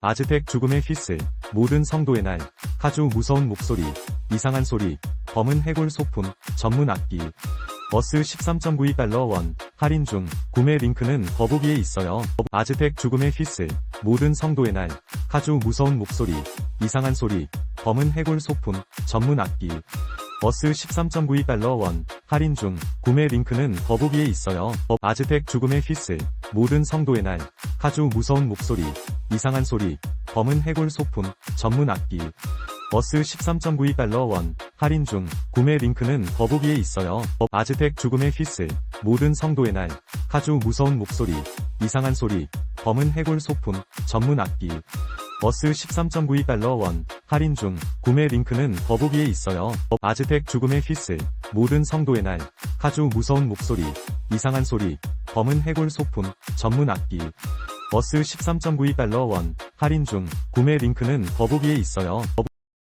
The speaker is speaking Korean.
아즈텍 죽음의 휘슬, 모든 성도의 날, 아주 무서운 목소리, 이상한 소리, 검은 해골 소품, 전문 악기. 버스 13.92달러 원, 할인 중, 구매 링크는 더보기에 있어요. 아즈텍 죽음의 휘슬, 모든 성도의 날, 아주 무서운 목소리, 이상한 소리, 검은 해골 소품, 전문 악기. 버스 13.92달러 원, 할인 중, 구매 링크는 더보기에 있어요. 아즈텍 죽음의 휘슬, 모든 성도의 날, 아주 무서운 목소리, 이상한 소리, 검은 해골 소품, 전문 악기. 버스 13.92달러 원, 할인 중, 구매 링크는 더보기에 있어요. 아즈텍 죽음의 휘슬, 모든 성도의 날, 아주 무서운 목소리, 이상한 소리, 검은 해골 소품, 전문 악기. 버스 13.92달러 원, 할인 중, 구매 링크는 더보기에 있어요. 아즈텍 죽음의 휘슬, 모든 성도의 날, 아주 무서운 목소리, 이상한 소리, 검은 해골 소품, 전문 악기. 버스 13.92달러 원, 할인 중, 구매 링크는 더보기에 있어요.